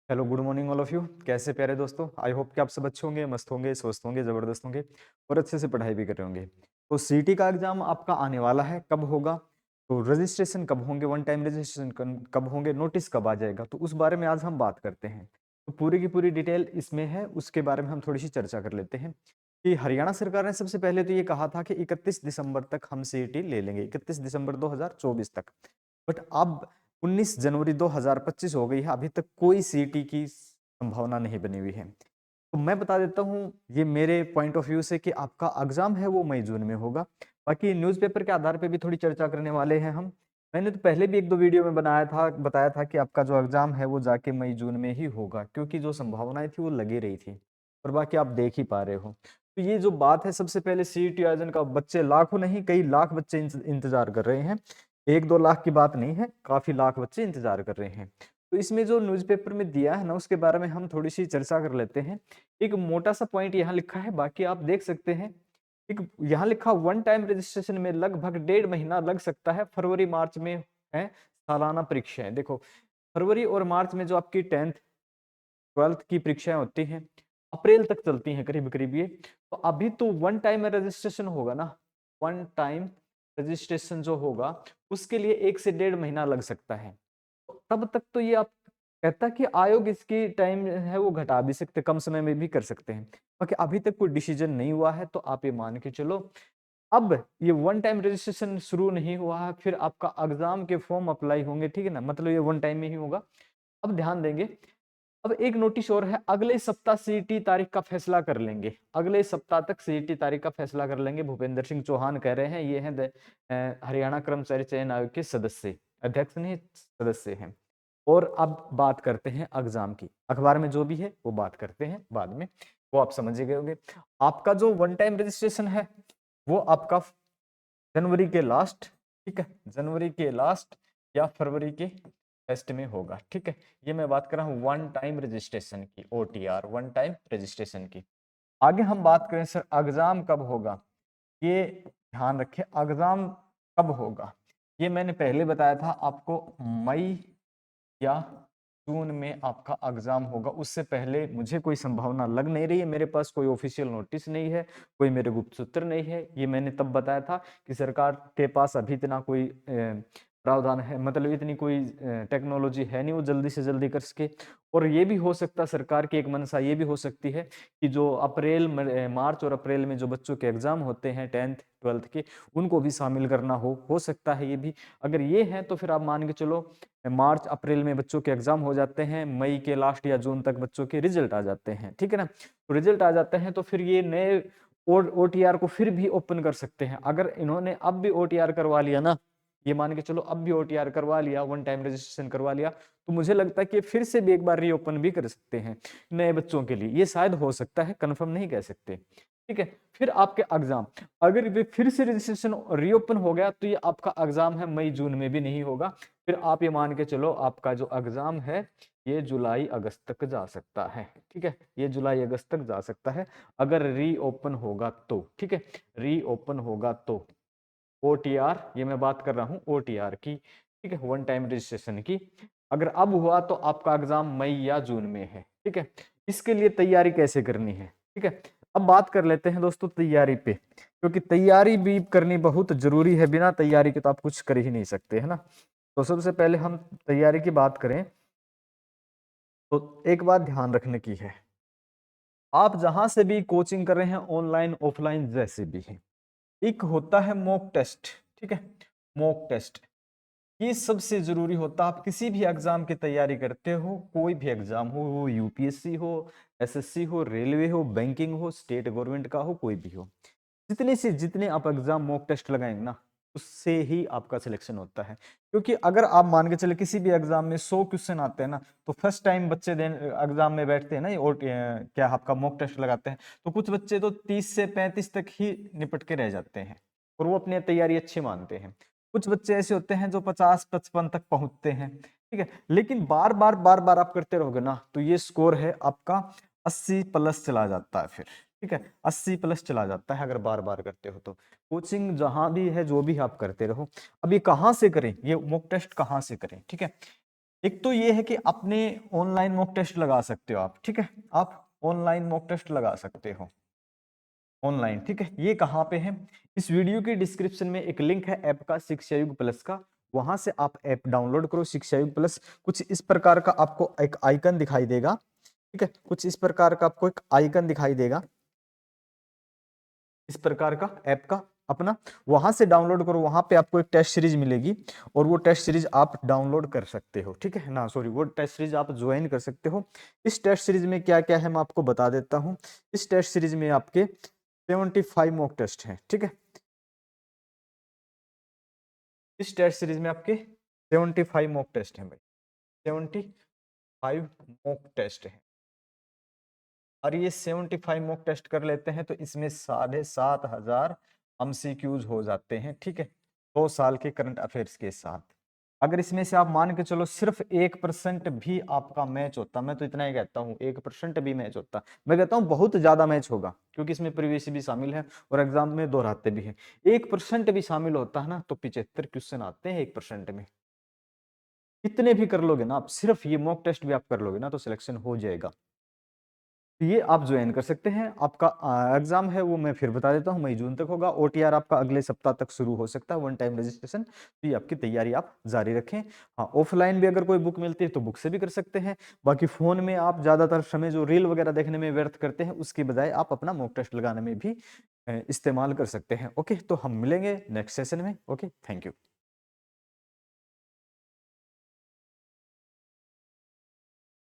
Hello good morning all of you. कैसे प्यारे दोस्तों, आई होप कि आप सब अच्छे होंगे, मस्त होंगे, स्वस्थ होंगे, जबरदस्त होंगे और अच्छे से पढ़ाई भी कर रहे होंगे। तो सीटी का एग्जाम आपका आने वाला है, कब होगा, तो रजिस्ट्रेशन कब होंगे, वन टाइम रजिस्ट्रेशन कब होंगे, नोटिस कब आ जाएगा, तो उस बारे में आज हम बात करते हैं। तो पूरी की पूरी डिटेल इसमें है, उसके बारे में हम थोड़ी सी चर्चा कर लेते हैं कि हरियाणा सरकार ने सबसे पहले तो ये कहा था कि 31 दिसंबर तक हम सीईटी ले लेंगे, 31 दिसंबर 2024 तक। बट अब 19 जनवरी 2025 हो गई है, अभी तक कोई सीटी की संभावना नहीं बनी हुई है। तो मैं बता देता हूँ ये मेरे पॉइंट ऑफ व्यू से कि आपका एग्जाम है वो मई जून में होगा। बाकी न्यूज़पेपर के आधार पे भी थोड़ी चर्चा करने वाले हैं हम। मैंने तो पहले भी एक दो वीडियो में बताया था कि आपका जो एग्जाम है वो जाके मई जून में ही होगा, क्योंकि जो संभावनाएं थी वो लगी रही थी और बाकी आप देख ही पा रहे हो। तो ये जो बात है, सबसे पहले सीईटी आयोजन का बच्चे लाखों नहीं कई लाख बच्चे इंतजार कर रहे हैं। 1-2 लाख की बात नहीं है, काफी लाख बच्चे इंतजार कर रहे हैं। तो इसमें जो न्यूज़पेपर में दिया है ना, उसके बारे में हम थोड़ी सी चर्चा कर लेते हैं। एक मोटा सा पॉइंट यहाँ लिखा है, बाकी आप देख सकते हैं। एक यहाँ लिखा वन टाइम रजिस्ट्रेशन में लगभग 1.5 महीना लग सकता है, फरवरी मार्च में है सालाना परीक्षाएं। देखो, फरवरी और मार्च में जो आपकी 10th 12th की परीक्षाएं होती हैं, अप्रैल तक चलती हैं करीब करीब ये। तो अभी तो वन टाइम रजिस्ट्रेशन होगा ना, वन टाइम रजिस्ट्रेशन जो होगा उसके लिए 1 से 1.5 महीना लग सकता है। तो तब तक तो ये आप कहता कि आयोग इसकी टाइम है वो घटा भी सकते, कम समय में भी कर सकते हैं। बाकी अभी तक कोई डिसीजन नहीं हुआ है, तो आप ये मान के चलो अब ये वन टाइम रजिस्ट्रेशन शुरू नहीं हुआ है, फिर आपका एग्जाम के फॉर्म अप्लाई होंगे, ठीक है ना, मतलब ये वन टाइम में ही होगा। अब ध्यान देंगे, अब एक नोटिस और है, अगले सप्ताह सीईटी तारीख का फैसला कर लेंगे, अगले सप्ताह तक सीईटी तारीख का फैसला कर लेंगे, भूपेंद्र सिंह चौहान कह रहे हैं। ये हैं हरियाणा कर्मचारी चयन आयोग के सदस्य, अध्यक्ष नहीं सदस्य हैं। और अब बात करते हैं एग्जाम की, अखबार में जो भी है वो बात करते हैं बाद में, वो आप समझ गए होंगे। आपका जो वन टाइम रजिस्ट्रेशन है वो आपका जनवरी के लास्ट, ठीक है, जनवरी के लास्ट या फरवरी के फर्स्ट में होगा, ठीक है। ये मैं बात कर रहा हूँ वन टाइम रजिस्ट्रेशन की, ओटीआर वन टाइम रजिस्ट्रेशन की। आगे हम बात करें सर एग्जाम कब होगा, ये ध्यान रखें, एग्जाम कब होगा ये मैंने पहले बताया था आपको, मई या जून में आपका एग्जाम होगा। उससे पहले मुझे कोई संभावना लग नहीं रही है, मेरे पास कोई ऑफिशियल नोटिस नहीं है, कोई मेरे गुप्त सूत्र नहीं है। ये मैंने तब बताया था कि सरकार के पास अभी इतना कोई प्रावधान है, मतलब इतनी कोई टेक्नोलॉजी है नहीं वो जल्दी से जल्दी कर सके। और ये भी हो सकता, सरकार की एक मंशा ये भी हो सकती है कि जो अप्रैल मार्च और अप्रैल में जो बच्चों के एग्जाम होते हैं 10th 12th के, उनको भी शामिल करना हो सकता है ये भी। अगर ये है तो फिर आप मान के चलो मार्च अप्रैल में बच्चों के एग्जाम हो जाते हैं, मई के लास्ट या जून तक बच्चों के रिजल्ट आ जाते हैं, ठीक है ना। तो रिजल्ट आ जाते हैं तो फिर ये नए ओटीआर को फिर भी ओपन कर सकते हैं। अगर इन्होंने अब भी ओटीआर करवा लिया ना, ये मान के चलो अब भी ओटीआर करवा लिया, वन टाइम रजिस्ट्रेशन करवा लिया, तो मुझे लगता है कि फिर से भी एक बार रीओपन भी कर सकते हैं नए बच्चों के लिए। ये शायद हो सकता है, कंफर्म नहीं कह सकते, ठीक है। फिर आपके एग्जाम, अगर वे फिर से रजिस्ट्रेशन रीओपन हो गया तो ये आपका एग्जाम है मई जून में भी नहीं होगा। फिर आप ये मान के चलो आपका जो एग्जाम है ये जुलाई अगस्त तक जा सकता है, ठीक है, ये जुलाई अगस्त तक जा सकता है अगर रीओपन होगा तो, ठीक है, रीओपन होगा तो। ओटीआर, ये मैं बात कर रहा हूँ ओटीआर की, ठीक है, वन टाइम रजिस्ट्रेशन की। अगर अब हुआ तो आपका एग्जाम मई या जून में है, ठीक है। इसके लिए तैयारी कैसे करनी है, ठीक है। अब बात कर लेते हैं दोस्तों तैयारी पे, क्योंकि तैयारी भी करनी बहुत जरूरी है, बिना तैयारी के तो आप कुछ कर ही नहीं सकते, है ना। तो सबसे पहले हम तैयारी की बात करें तो एक बात ध्यान रखने की है, आप जहां से भी कोचिंग कर रहे हैं, ऑनलाइन ऑफलाइन जैसे भी है, एक होता है मॉक टेस्ट, ठीक है, मॉक टेस्ट ये सबसे जरूरी होता है। आप किसी भी एग्जाम की तैयारी करते हो, कोई भी एग्जाम हो, वो यूपीएससी हो, एसएससी हो, रेलवे हो, बैंकिंग हो, स्टेट गवर्नमेंट का हो, कोई भी हो, जितने आप एग्जाम मॉक टेस्ट लगाएंगे ना, उससे ही आपका सिलेक्शन होता है। क्योंकि अगर आप मान के चले किसी भी एग्जाम में 100 क्वेश्चन आते हैं ना, तो फर्स्ट टाइम बच्चे एग्जाम में बैठते हैं ना, ये और क्या आपका मॉक टेस्ट लगाते हैं, तो कुछ बच्चे तो 30 से 35 तक ही निपट के रह जाते हैं और वो अपनी तैयारी अच्छी मानते हैं। कुछ बच्चे ऐसे होते हैं जो 50-55 तक पहुंचते हैं, ठीक है। लेकिन बार बार आप करते रहोगे ना, तो ये स्कोर है आपका 80 प्लस चला जाता है फिर, ठीक है, 80 प्लस चला जाता है अगर बार बार करते हो तो। कोचिंग जहां भी है, जो भी आप करते रहो। अब ये कहाँ से करें, ये मॉक टेस्ट कहाँ से करें, ठीक है। एक तो ये है कि अपने ऑनलाइन मॉक टेस्ट लगा सकते हो आप, ठीक है, आप ऑनलाइन मॉक टेस्ट लगा सकते हो ऑनलाइन, ठीक है। ये कहाँ पे है? इस वीडियो के डिस्क्रिप्शन में एक लिंक है ऐप का, शिक्षा युग प्लस का, वहां से आप ऐप डाउनलोड करो शिक्षा युग प्लस। कुछ इस प्रकार का आपको एक आइकन दिखाई देगा, ठीक है, कुछ इस प्रकार का आपको एक आइकन दिखाई देगा, इस प्रकार का ऐप का अपना, वहां से डाउनलोड करो, वहां पे आपको एक टेस्ट सीरीज मिलेगी और वो टेस्ट सीरीज आप डाउनलोड कर सकते हो, ठीक है ना, सॉरी, वो टेस्ट सीरीज आप ज्वाइन कर सकते हो। इस टेस्ट सीरीज में क्या क्या है मैं आपको बता देता हूँ। इस टेस्ट सीरीज में आपके 75 मॉक टेस्ट हैं, ठीक है, इस टेस्ट सीरीज में आपके 75 मॉक टेस्ट हैं भाई, 75 मॉक टेस्ट हैं। और ये 75 मॉक टेस्ट कर लेते हैं तो इसमें 7,500 एमसीक्यूज हो जाते हैं, ठीक है, 2 साल के करंट अफेयर्स के साथ। अगर इसमें से आप मान के चलो सिर्फ 1% भी आपका मैच होता, मैं तो इतना ही कहता हूँ, 1% भी मैच होता, मैं कहता हूँ बहुत ज्यादा मैच होगा क्योंकि इसमें प्रीवियस भी शामिल है और एग्जाम में दोहराते भी हैं। 1% भी शामिल होता है ना तो 75 क्वेश्चन आते हैं 1% में। कितने भी कर लोगे ना आप, सिर्फ ये मॉक टेस्ट भी आप कर लोगे ना तो सिलेक्शन हो जाएगा। तो ये आप ज्वाइन कर सकते हैं। आपका एग्जाम है वो मैं फिर बता देता हूँ, मई जून तक होगा। ओटीआर आपका अगले सप्ताह तक शुरू हो सकता है, वन टाइम रजिस्ट्रेशन। तो ये आपकी तैयारी आप जारी रखें। हाँ, ऑफलाइन भी अगर कोई बुक मिलती है तो बुक से भी कर सकते हैं। बाकी फोन में आप ज्यादातर समय जो रील वगैरह देखने में व्यर्थ करते हैं उसकी बजाय आप अपना मॉक टेस्ट लगाने में भी इस्तेमाल कर सकते हैं। ओके, तो हम मिलेंगे नेक्स्ट सेशन में। Okay, thank you.